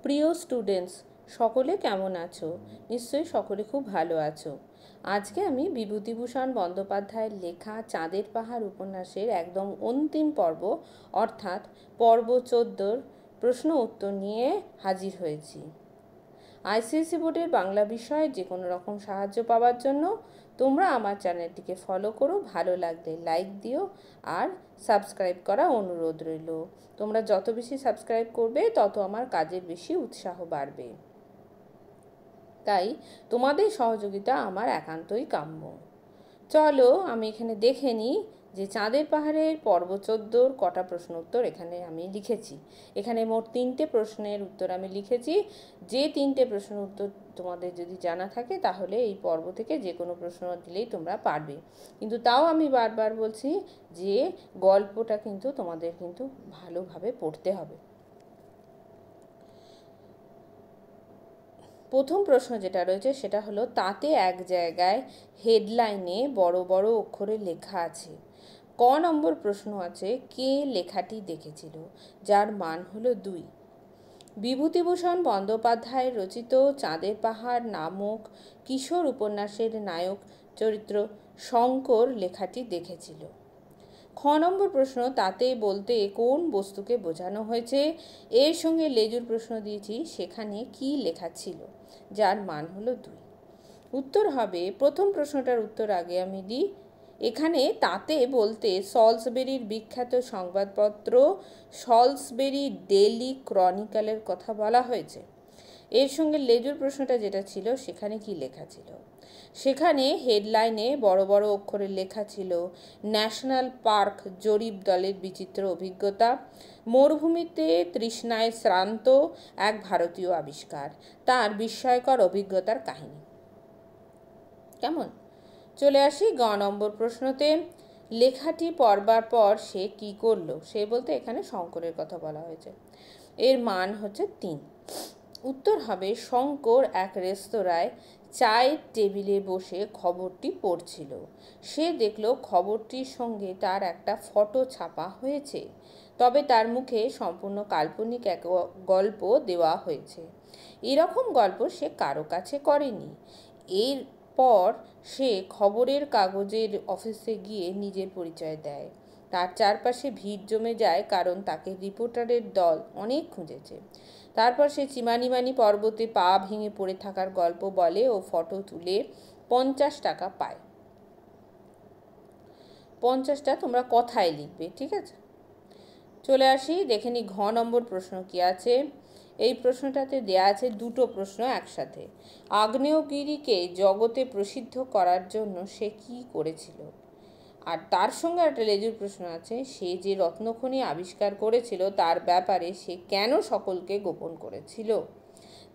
প্রিয় স্টুডেন্টস, সকলে কেমন আছো? নিশ্চয়ই সকলে খুব ভালো আছো। আজকে আমি বিভূতিভূষণ বন্দ্যোপাধ্যায়ের লেখা চাঁদের পাহাড় উপন্যাসের একদম অন্তিম পর্ব অর্থাৎ পর্ব 14 প্রশ্ন উত্তর নিয়ে হাজির হয়েছি। আইসিএসসি বোর্ডের বাংলা বিষয়ে যে কোনো রকম সাহায্য পাওয়ার জন্য তোমরা আমার চ্যানেলটিকে ফলো করো, ভালো লাগলে লাইক দিও আর সাবস্ক্রাইব করা অনুরোধ রইল। তোমরা যত বেশি সাবস্ক্রাইব করবে তত আমার কাজের বেশি উৎসাহ বাড়বে, তাই তোমাদের সহযোগিতা আমার একান্তই কাম্য। চলো আমি এখানে দেখে নিই যে চাঁদের পাহাড়ের পর্ব 14 কটা প্রশ্ন উত্তর এখানে আমি লিখেছি। এখানে মোট 3টে প্রশ্নের উত্তর আমি লিখেছি। যে 3টে প্রশ্নের উত্তর তোমাদের যদি জানা থাকে তাহলে এই পর্ব থেকে যে কোনো প্রশ্ন দিলেই তোমরা পারবে, কিন্তু তাও আমি বারবার বলছি যে গল্পটা কিন্তু তোমাদের কিন্তু ভালোভাবে পড়তে হবে। প্রথম প্রশ্ন যেটা রয়েছে সেটা হলো, তাতে এক জায়গায় হেডলাইনে বড় বড় অক্ষরে লেখা আছে। ক নম্বর প্রশ্ন আছে, কে লেখাটি দেখেছিল, যার মান হলো 2। বিভূতিভূষণ বন্দ্যোপাধ্যায় রচিত চাঁদের পাহাড় নামক কিশোর উপন্যাসের নায়ক চরিত্র শঙ্কর লেখাটি দেখেছিল। খ নম্বর প্রশ্ন, তাতে বলতে কোন বস্তুকে বোঝানো হয়েছে, এর সঙ্গে লেজুর প্রশ্ন দিয়েছি, সেখানে কি লেখা ছিল, যার মান হলো 2। উত্তর হবে, প্রথম প্রশ্নটার উত্তর আগে আমি দিই। এখানে তাতে বলতে সলসবেরির বিখ্যাত সংবাদপত্র সলসবেরি ডেইলি ক্রনিকলের কথা বলা হয়েছে। এর সঙ্গে লেজুর প্রশ্নটা যেটা ছিল সেখানে কি লেখা ছিল, সেখানে হেডলাইনে বড় বড় অক্ষরে লেখা ছিল, ন্যাশনাল পার্ক জরিপ দলের বিচিত্র অভিজ্ঞতা, মরুভূমিতে তৃষ্ণায় শ্রান্ত এক ভারতীয় আবিষ্কার, তার বিস্ময়কর অভিজ্ঞতার কাহিনী। কেমন? চলে আসি গ নম্বর প্রশ্নতে। লেখাটি পড়বার পর সে কি করলো, সে বলতে এখানে শঙ্করের কথা বলা হয়েছে। এর মান হচ্ছে 3। উত্তর হবে, শঙ্কর এক রেস্তোরাঁয় চায়ের টেবিলে বসে খবরটি পড়ছিল। সে দেখলো খবরটির সঙ্গে তার একটা ফটো ছাপা হয়েছে, তবে তার মুখে সম্পূর্ণ কাল্পনিক এক গল্প দেওয়া হয়েছে। এরকম গল্প সে কারো কাছে করেনি। এরপর সে খবরের কাগজের অফিসে গিয়ে নিজের পরিচয় দেয়। তার চারপাশে ভিড় জমে যায়, কারণ তাকে রিপোর্টারের দল অনেক খুঁজেছে। তারপর সে চিমানিমানি পর্বতে পা ভেঙে পড়ে থাকার গল্প বলে ও ফটো তুলে 50 টাকা পায়। 50টা তোমরা কথায় লিখবে, ঠিক আছে? চলে আসি, দেখে নি ঘ নম্বর প্রশ্ন কি আছে। এই প্রশ্নটাতে দেয়া আছে 2টো প্রশ্ন একসাথে। আগ্নেয়গিরিকে জগতে প্রসিদ্ধ করার জন্য সে কি করেছিল, আর তার সঙ্গে একটা লেজুর প্রশ্ন আছে, সে যে রত্নখনি আবিষ্কার করেছিল তার ব্যাপারে সে কেন সকলকে গোপন করেছিল,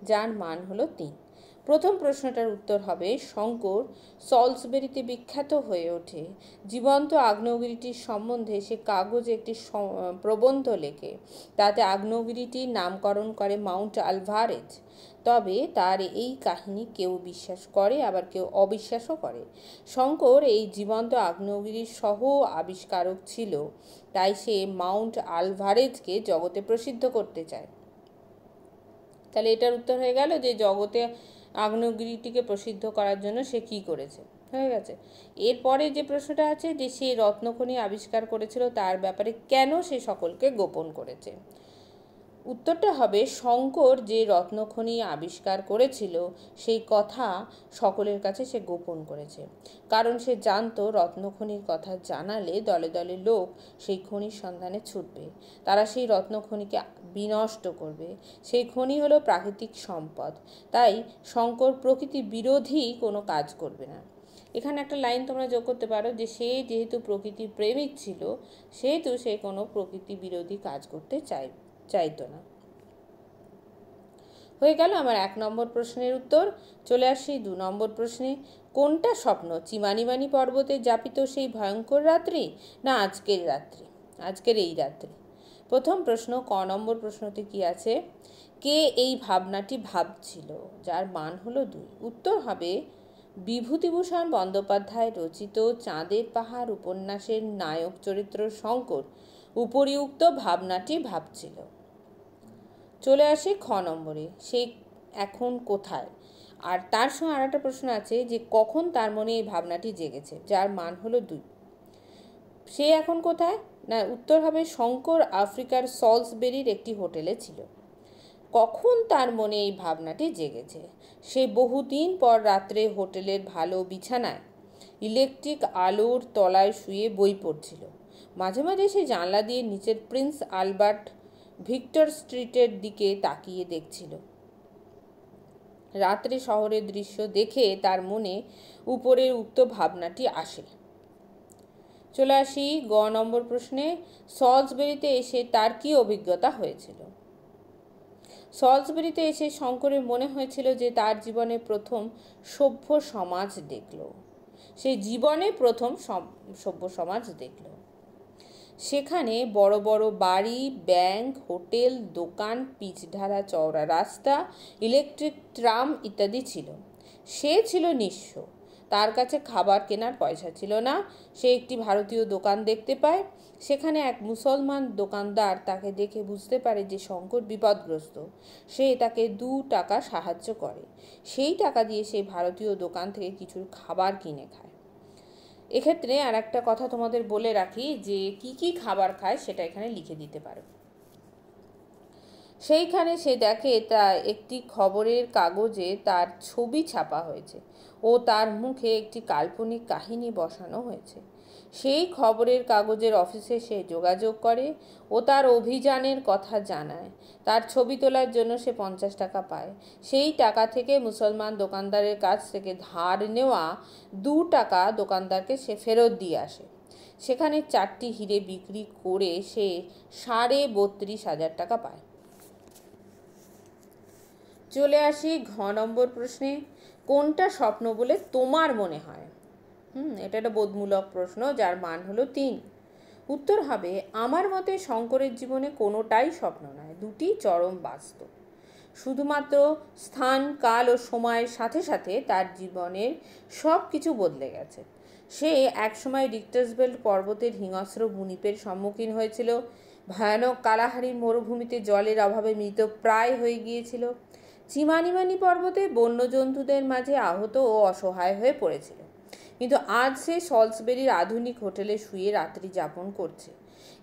যার মান হলো 3। প্রথম প্রশ্নটার উত্তর হবে, শঙ্কর সলসবেরিতে বিখ্যাত হয়ে ওঠে। জীবন্ত আগ্নেয়গিরিটির সম্বন্ধে সে কাগজে একটি প্রবন্ধ লেখে। তাতে আগ্নেয়গিরিটির নামকরণ করে মাউন্ট আলভারেজ। তবে তার এই কাহিনী কেউ বিশ্বাস করে, আবার কেউ অবিশ্বাসও করে। শঙ্কর এই জীবন্ত আগ্নেয়গিরির সহ আবিষ্কারক ছিল, তাই সে মাউন্ট আলভারেজকে জগতে প্রসিদ্ধ করতে চায়। তাহলে এটার উত্তর হয়ে গেল যে জগতে আগ্নেয়গিরিটিকে প্রসিদ্ধ করার জন্য সে কি করেছে, হয়ে গেছে। এরপরে যে প্রশ্নটা আছে যে সে রত্নখনি আবিষ্কার করেছিল তার ব্যাপারে কেন সে সকলকে গোপন করেছে। উত্তরটা হবে, শঙ্কর যে রত্নখনি আবিষ্কার করেছিল সেই কথা সকলের কাছে সে গোপন করেছে, কারণ সে জানতো রত্নখনির কথা জানালে দলে দলে লোক সেই খনির সন্ধানে ছুটবে, তারা সেই রত্নখনিকে বিনষ্ট করবে। সেই খনি হলো প্রাকৃতিক সম্পদ, তাই শঙ্কর প্রকৃতি বিরোধী কোনো কাজ করবে না। এখানে একটা লাইন তোমরা যোগ করতে পারো যে সে যেহেতু প্রকৃতি প্রেমিক ছিল সেহেতু সে কোনো প্রকৃতি বিরোধী কাজ করতে চাইতো না। হয়ে গেল আমার 1 নম্বর প্রশ্নের উত্তর। চলে আসি 2 নম্বর প্রশ্নে। কোনটা স্বপ্ন, চিমানিমানি পর্বতে যাপিত সেই ভয়ঙ্কর রাত্রি, না আজকের রাত্রি, আজকের এই রাত্রি? প্রথম প্রশ্ন, ক নম্বর প্রশ্নতে কি আছে, কে এই ভাবনাটি ভাবছিল, যার মান হলো 2। উত্তর হবে, বিভূতিভূষণ বন্দ্যোপাধ্যায় রচিত চাঁদের পাহাড় উপন্যাসের নায়ক চরিত্র শঙ্কর উপরিউক্ত ভাবনাটি ভাবছিল। চলে আসি খ নম্বরে, সে এখন কোথায়। আর তার সঙ্গে আর একটা প্রশ্ন আছে যে কখন তার মনে এই ভাবনাটি জেগেছে, যার মান হলো 2। সে এখন কোথায়, না উত্তর হবে শঙ্কর আফ্রিকার সলসবেরির একটি হোটেলে ছিল। কখন তার মনে এই ভাবনাটি জেগেছে, সে বহুদিন পর রাত্রে হোটেলের ভালো বিছানায় ইলেকট্রিক আলোর তলায় শুয়ে বই পড়ছিল। মাঝে মাঝে সে জানলা দিয়ে নিচের প্রিন্স আলবার্ট ভিক্টর স্ট্রিটের দিকে তাকিয়ে দেখছিল। রাত্রে শহরের দৃশ্য দেখে তার মনে উপরের উক্ত ভাবনাটি আসে। চলে আসি গ নম্বর প্রশ্নে, সলসবেরিতে এসে তার কি অভিজ্ঞতা হয়েছিল। সলসবেরিতে এসে শঙ্করের মনে হয়েছিল যে তার জীবনে প্রথম সভ্য সমাজ দেখল। সে জীবনে প্রথম সভ্য সমাজ দেখল। সেখানে বড় বড় বাড়ি, ব্যাংক, হোটেল, দোকান, পিচঢালা চওড়া রাস্তা, ইলেকট্রিক ট্রাম ইত্যাদি ছিল। সে ছিল নিঃস্ব, তার কাছে খাবার কেনার পয়সা ছিল না। সে একটি ভারতীয় দোকান দেখতে পায়। সেখানে এক মুসলমান দোকানদার তাকে দেখে বুঝতে পারে যে শঙ্কর বিপদগ্রস্ত। সে তাকে 2 টাকা সাহায্য করে। সেই টাকা দিয়ে সে ভারতীয় দোকান থেকে কিছু খাবার কিনে খায়। এক্ষেত্রে আর একটা কথা তোমাদের বলে রাখি যে কি কি খাবার খায় সেটা এখানে লিখে দিতে পারো। সেইখানে সে দেখে তা একটি খবরের কাগজে তার ছবি ছাপা হয়েছে ও তার মুখে একটি কাল্পনিক কাহিনী বসানো হয়েছে। সেই খবরের কাগজের অফিসে সে যোগাযোগ করে ও তার অভিযানের কথা জানায়। তার ছবি তোলার জন্য সে 50 টাকা পায়। সেই টাকা থেকে মুসলমান দোকানদারের কাছ থেকে ধার নেওয়া 2 টাকা দোকানদারকে সে ফেরত দিয়ে আসে। সেখানে 4টি হিরে বিক্রি করে সে 32,500 টাকা পায়। চলে আসি ঘ নম্বর প্রশ্নে, কোনটা স্বপ্ন বলে তোমার মনে হয়। এটা একটা বোধমূলক প্রশ্ন যার মান হলো 3। উত্তর হবে আমার মতে শঙ্করের জীবনে কোনোটাই স্বপ্ন নয়, দুটি চরম বাস্তব। শুধুমাত্র স্থান, কাল ও সময়ের সাথে সাথে তার জীবনের সব কিছু বদলে গেছে। সে একসময় রিক্টাসবেল্ট পর্বতের হিংস্র ভূমিপের সম্মুখীন হয়েছিল। ভয়ানক কালাহারি মরুভূমিতে জলের অভাবে মৃতপ্রায় হয়ে গিয়েছিল। চিমানিমানি পর্বতে বন্যজন্তুদের মাঝে আহত ও অসহায় হয়ে পড়েছিল। কিন্তু আজ সে সলসবেরির আধুনিক হোটেলে শুয়ে রাত্রি যাপন করছে।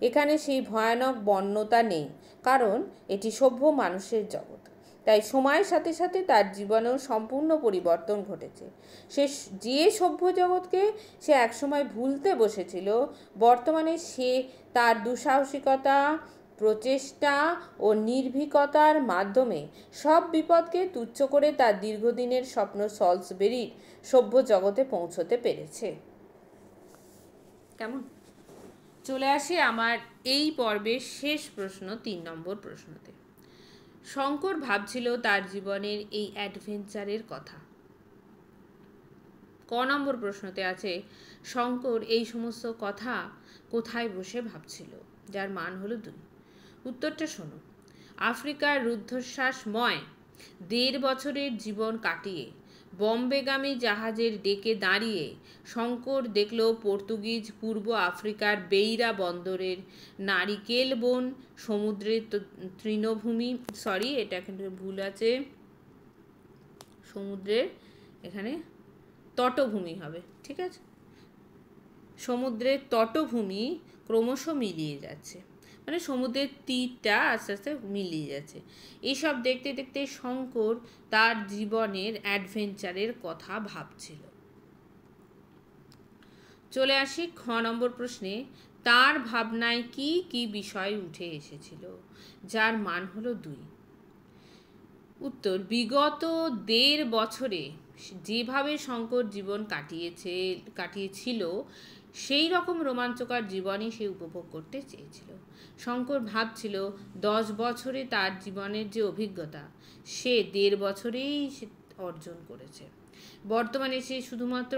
এখানে সেই ভয়ানক বন্যতা নেই, কারণ এটি সভ্য মানুষের জগৎ। তাই সময়ের সাথে সাথে তার জীবনেও সম্পূর্ণ পরিবর্তন ঘটেছে। সে যে সভ্য জগৎকে সে একসময় ভুলতে বসেছিল, বর্তমানে সে তার দুঃসাহসিকতা, প্রচেষ্টা ও নির্ভীকতার মাধ্যমে সব বিপদকে তুচ্ছ করে তার দীর্ঘদিনের স্বপ্ন সলসবেরির সভ্য জগতে পৌঁছতে পেরেছে। কেমন? চলে আসি আমার এই পর্বের শেষ প্রশ্ন, 3 নম্বর প্রশ্নতে। শঙ্কর ভাবছিল তার জীবনের এই অ্যাডভেঞ্চারের কথা। ক নম্বর প্রশ্নতে আছে শঙ্কর এই সমস্ত কথা কোথায় বসে ভাবছিল, যার মান হলো 2। উত্তরটা শোনো। আফ্রিকার রুদ্ধশ্বাসময় 1.5 বছরের জীবন কাটিয়ে বম্বেগামী জাহাজের ডেকে দাঁড়িয়ে শঙ্কর দেখল পর্তুগিজ পূর্ব আফ্রিকার বেইরা বন্দরের নারিকেল বন, সমুদ্রের তৃণভূমি, এটা কিন্তু ভুল আছে, সমুদ্রের এখানে তটভূমি হবে, ঠিক আছে। সমুদ্রের তটভূমি ক্রমশ মিলিয়ে যাচ্ছে, মানে সমুদ্রের তীরটা আস্তে আস্তে মিলিয়ে যাচ্ছে। এইসব দেখতে দেখতে শঙ্কর তার জীবনের অ্যাডভেঞ্চারের কথা ভাবছিল। চলে আসি খ নম্বর প্রশ্নে, তার ভাবনায় কি কি বিষয় উঠে এসেছিল, যার মান হলো 2। উত্তর, বিগত 1.5 বছরে যেভাবে শঙ্কর জীবন কাটিয়েছিল সেই রকম রোমাঞ্চকর জীবনই সে উপভোগ করতে চেয়েছিল। শঙ্কর ভাবছিল 10 বছরে তার জীবনের যে অভিজ্ঞতা সে 1.5 বছরেই সে অর্জন করেছে। বর্তমানে সে শুধুমাত্র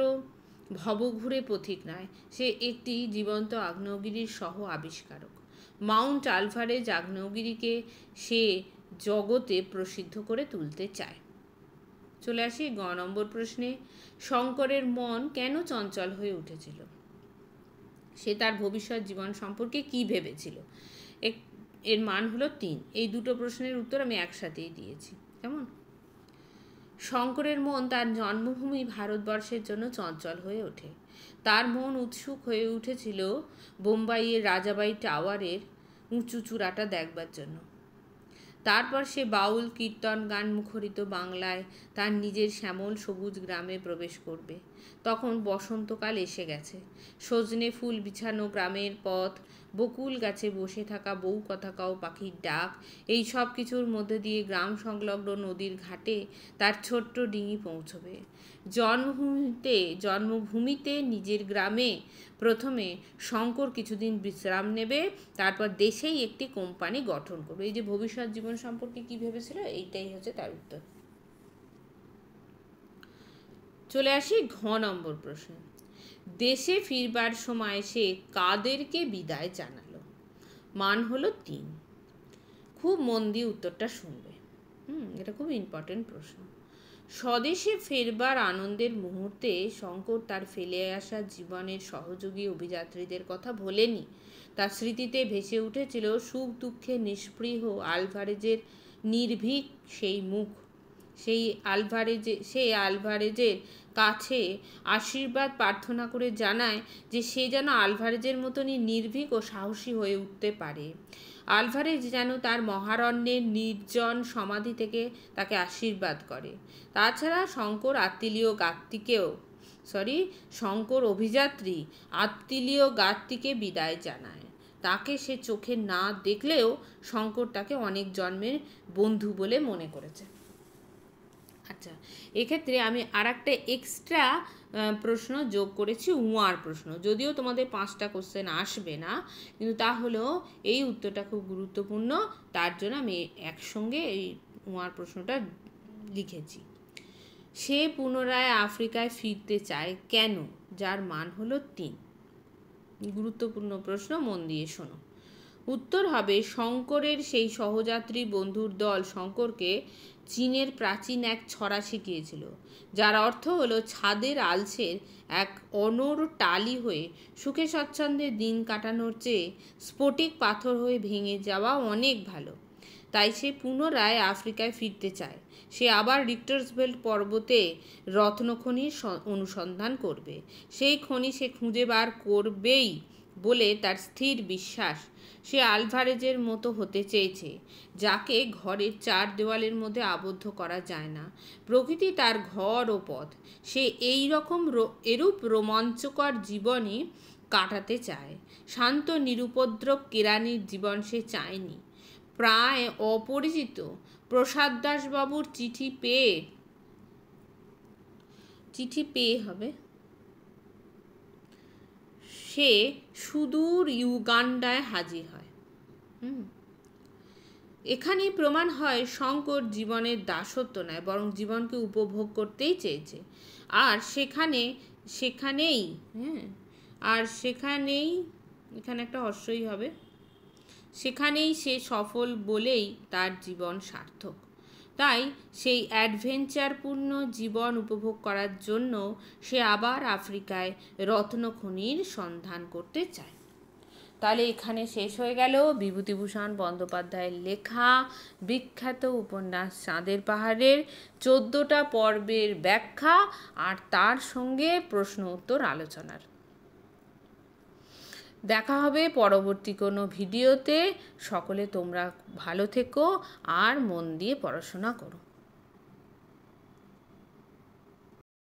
ভবঘুরে পথিক নয়, সে একটি জীবন্ত আগ্নেয়গিরির সহ আবিষ্কারক। মাউন্ট আলভারেজ আগ্নেয়গিরিকে সে জগতে প্রসিদ্ধ করে তুলতে চায়। চলে আসি গ নম্বর প্রশ্নে, শঙ্করের মন কেন চঞ্চল হয়ে উঠেছিল, সে তার ভবিষ্যৎ জীবন সম্পর্কে কি ভেবেছিল। এর মান হলো 3। এই দুটো প্রশ্নের উত্তর আমি একসাথেই দিয়েছি। কেমন? শঙ্করের মন তার জন্মভূমি ভারতবর্ষের জন্য চঞ্চল হয়ে ওঠে। তার মন উৎসুক হয়ে উঠেছিল বোম্বাইয়ের রাজাবাই টাওয়ারের উঁচু চূড়াটা দেখবার জন্য। তারপর সে বাউল কীর্তন গান মুখরিত বাংলায় তার নিজের শ্যামল সবুজ গ্রামে প্রবেশ করবে। তখন বসন্তকাল এসে গেছে। সজনে ফুল বিছানো গ্রামের পথ, বকুল গাছে বসে থাকা বউ কথা কাও পাখির ডাক, এই সব কিছুর মধ্যে দিয়ে গ্রাম সংলগ্ন নদীর ঘাটে তার ছোট্ট ডিঙি পৌঁছবে। জন্মভূমিতে নিজের গ্রামে প্রথমে শঙ্কর কিছুদিন বিশ্রাম নেবে, তারপর দেশেই একটি কোম্পানি গঠন করবে। এই যে ভবিষ্যৎ জীবন সম্পর্কে কি ভেবেছিল, এইটাই হচ্ছে তার উত্তর। চলে আসি ঘ নম্বর প্রশ্ন। দেশে ফিরবার সময় সে কাদেরকে বিদায় জানালো? মান হলো 3। খুব মন দিয়ে উত্তরটা শুনবে। এটা খুব ইম্পর্টেন্ট প্রশ্ন। স্বদেশে ফেরবার আনন্দের মুহূর্তে শঙ্কর তার ফেলে আসা জীবনের সহযোগী অভিযাত্রীদের কথা ভোলেনি। তার স্মৃতিতে ভেসে উঠেছিল সুখ দুঃখে নিষ্পৃহ আলভারেজের নির্ভীক সেই মুখ। সেই আলভারেজের কাছে আশীর্বাদ প্রার্থনা করে জানায় যে সে যেন আলভারেজের মতনই নির্ভীক ও সাহসী হয়ে উঠতে পারে। আলভারেজ যেন তার মহারণ্যের নির্জন সমাধি থেকে তাকে আশীর্বাদ করে। তাছাড়া শঙ্কর অভিযাত্রী আত্মীয় গাত্রীকে বিদায় জানায়। তাকে সে চোখে না দেখলেও শঙ্কর তাকে অনেক জন্মের বন্ধু বলে মনে করেছে। আচ্ছা, এক্ষেত্রে আমি আর একটা এক্সট্রা প্রশ্ন যোগ করেছি, উয়ার প্রশ্ন। যদিও তোমাদের 5টা কোশ্চেন আসবে না, কিন্তু তাহলেও এই উত্তরটা খুব গুরুত্বপূর্ণ, তার জন্য আমি একসঙ্গে এই উয়ার প্রশ্নটা লিখেছি। সে পুনরায় আফ্রিকায় ফিরতে চায় কেন? যার মান হলো 3। গুরুত্বপূর্ণ প্রশ্ন, মন দিয়ে শোনো। উত্তর হবে শঙ্করের সেই সহযাত্রী বন্ধুর দল শঙ্করকে চীনের প্রাচীন এক ছড়া শিখিয়েছিল, যার অর্থ হলো ছাদের আলসের এক অনড় টালি হয়ে সুখে স্বচ্ছন্দে দিন কাটানোর চেয়ে স্ফটিক পাথর হয়ে ভেঙে যাওয়া অনেক ভালো। তাই সে পুনরায় আফ্রিকায় ফিরতে চায়। সে আবার রিক্টার্সভেল্ড পর্বতে রত্নখনির অনুসন্ধান করবে। সেই খনি সে খুঁজে বার করবেই বলে তার স্থির বিশ্বাস। সে আলভারেজের মতো হতে চেয়েছে, যাকে ঘরের 4 দেওয়ালের মধ্যে আবদ্ধ করা যায় না। প্রকৃতি তার ঘর ও পথ। সে এরূপ রোমাঞ্চকর জীবনই কাটাতে চায়। শান্ত নিরুপদ্রব কেরানির জীবন সে চায়নি। প্রায় অপরিচিত প্রসাদ দাসবাবুর চিঠি পেয়ে হবে সে সুদূর ইউগান্ডায় হাজির হয়। এখানেই প্রমাণ হয় শঙ্কর জীবনের দাসত্ব নয়, বরং জীবনকে উপভোগ করতেই চেয়েছে। আর সেখানেই এখানে একটা হর্ষই হবে, সেখানেই সে সফল বলেই তার জীবন সার্থক। তাই সেই অ্যাডভেঞ্চারপূর্ণ জীবন উপভোগ করার জন্য সে আবার আফ্রিকায় রত্নখনির সন্ধান করতে চায়। তাহলে এখানে শেষ হয়ে গেল বিভূতিভূষণ বন্দ্যোপাধ্যায়ের লেখা বিখ্যাত উপন্যাস চাঁদের পাহাড়ের 14টা পর্বের ব্যাখ্যা আর তার সঙ্গে প্রশ্ন উত্তর আলোচনার। দেখা হবে পরবর্তী কোনো ভিডিওতে। সকলে তোমরা ভালো থেকো আর মন দিয়ে পড়াশোনা করো।